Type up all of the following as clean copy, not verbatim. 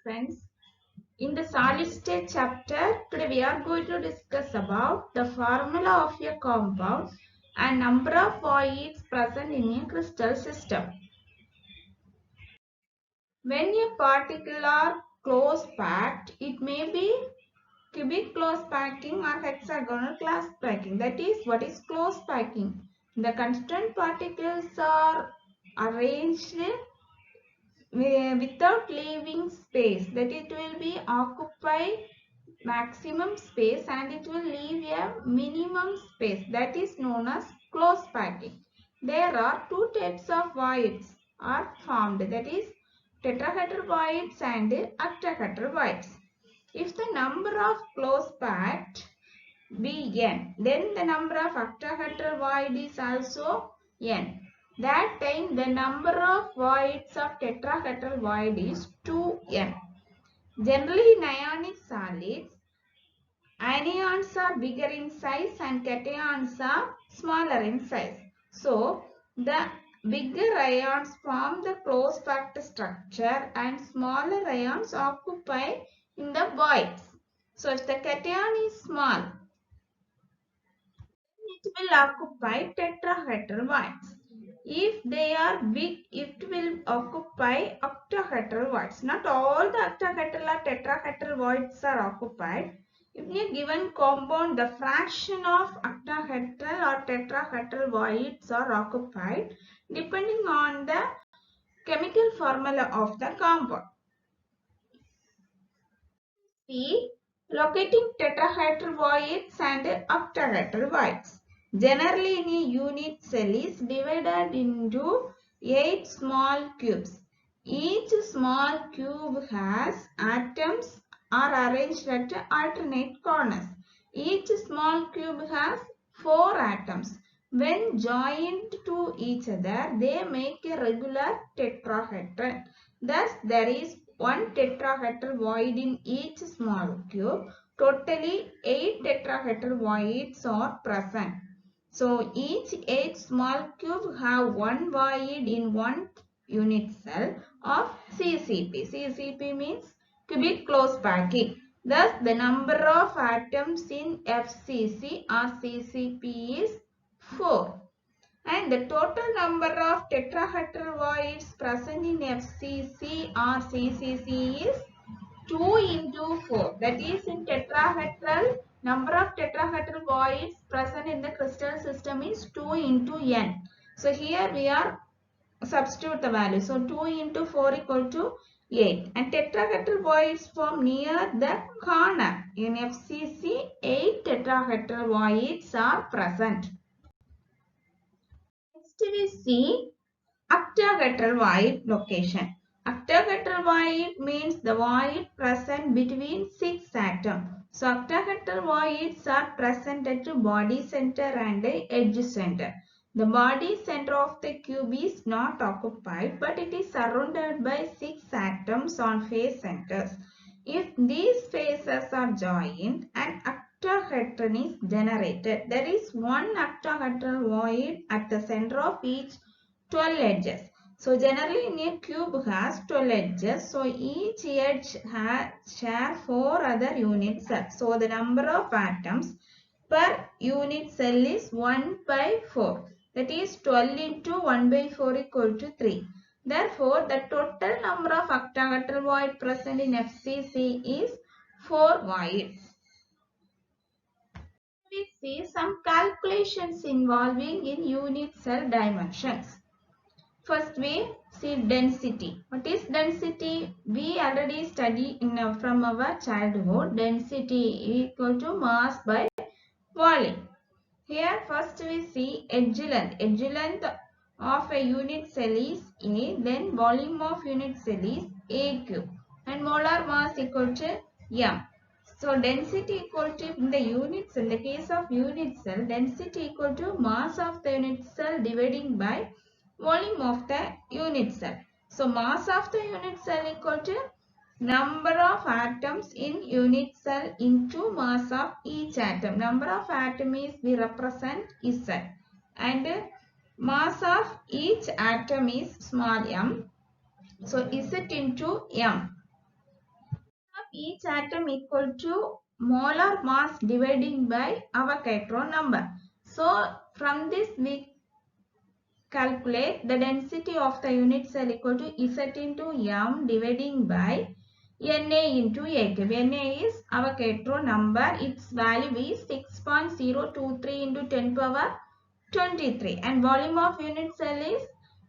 friends. In the solid state chapter, today we are going to discuss about the formula of a compound and number of voids present in a crystal system. When a particle are close packed, it may be cubic close packing or hexagonal close packing. That is, what is close packing? The constant particles are arranged without leaving space, that it will be occupy maximum space and it will leave a minimum space, that is known as close packing. There are two types of voids are formed, that is tetrahedral voids and octahedral voids. If the number of close packed be n, then the number of octahedral void is also n. That time the number of voids of tetrahedral void is 2n. Generally in ionic solids, anions are bigger in size and cations are smaller in size. So the bigger ions form the close packed structure and smaller ions occupy in the voids. So if the cation is small, it will occupy tetrahedral voids. If they are big, it will occupy octahedral voids. Not all the octahedral or tetrahedral voids are occupied. In a given compound, the fraction of octahedral or tetrahedral voids are occupied depending on the chemical formula of the compound. See, locating tetrahedral voids and octahedral voids. Generally, in a unit cell is divided into 8 small cubes. Each small cube has atoms are arranged at alternate corners. Each small cube has 4 atoms. When joined to each other, they make a regular tetrahedron. Thus, there is one tetrahedral void in each small cube. Totally 8 tetrahedral voids are present. So each 8 small cube have one void in one unit cell of CCP. CCP means cubic close packing. Thus the number of atoms in FCC or CCP is 4. And the total number of tetrahedral voids present in FCC or CCC is 2 into 4. That is, in tetrahedral, number of tetrahedral voids present in the crystal system is 2 into n. So here we are substitute the value. So 2 into 4 equal to 8. And tetrahedral voids form near the corner. In FCC, 8 tetrahedral voids are present. Next we see octahedral void location. Octahedral void means the void present between 6 atoms. So octahedral voids are present at the body center and the edge center. The body center of the cube is not occupied, but it is surrounded by 6 atoms on face centers. If these faces are joined, an octahedron is generated. There is one octahedral void at the center of each 12 edges. So generally in a cube has 12 edges. So each edge share 4 other unit cells. So the number of atoms per unit cell is 1 by 4. That is 12 into 1 by 4 equal to 3. Therefore, the total number of octahedral void present in FCC is 4 voids. We see some calculations involving in unit cell dimensions. First we see density. What is density? We already studied from our childhood. Density equal to mass by volume. Here first we see edge length. Edge length of a unit cell is A. Then volume of unit cell is A cube. And molar mass equal to M. So density equal to in the units, in the case of unit cell, density equal to mass of the unit cell dividing by volume of the unit cell. So mass of the unit cell equal to number of atoms in unit cell into mass of each atom. Number of atom is we represent Z and mass of each atom is small m. So Z into m. each atom equal to molar mass dividing by Avogadro number. So from this we calculate the density of the unit cell equal to Z into M dividing by Na into A cube. Na is Avogadro number. Its value is 6.023 into 10 power 23 and volume of unit cell is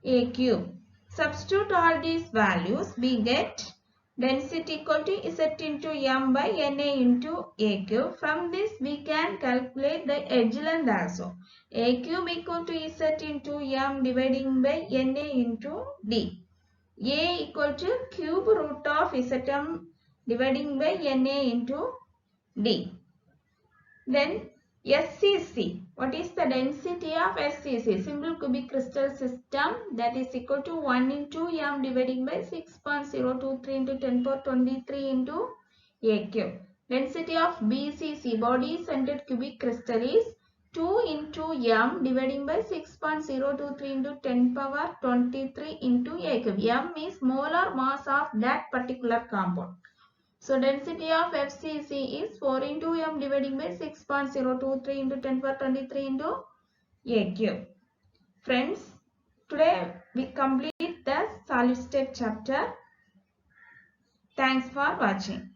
A cube. Substitute all these values, we get density equal to Z into M by Na into A cube. From this we can calculate the edge length also. A cube equal to Z into M dividing by Na into D. A equal to cube root of Zm dividing by Na into D. Then SCC. What is the density of SCC? Simple cubic crystal system, that is equal to 1 into M dividing by 6.023 into 10 power 23 into A cube. Density of BCC, body centered cubic crystal, is 2 into M dividing by 6.023 into 10 power 23 into A cube. M is molar mass of that particular compound. So density of FCC is 4 into M dividing by 6.023 into 10 power 23 into A cube. Friends, today we complete the solid state chapter. Thanks for watching.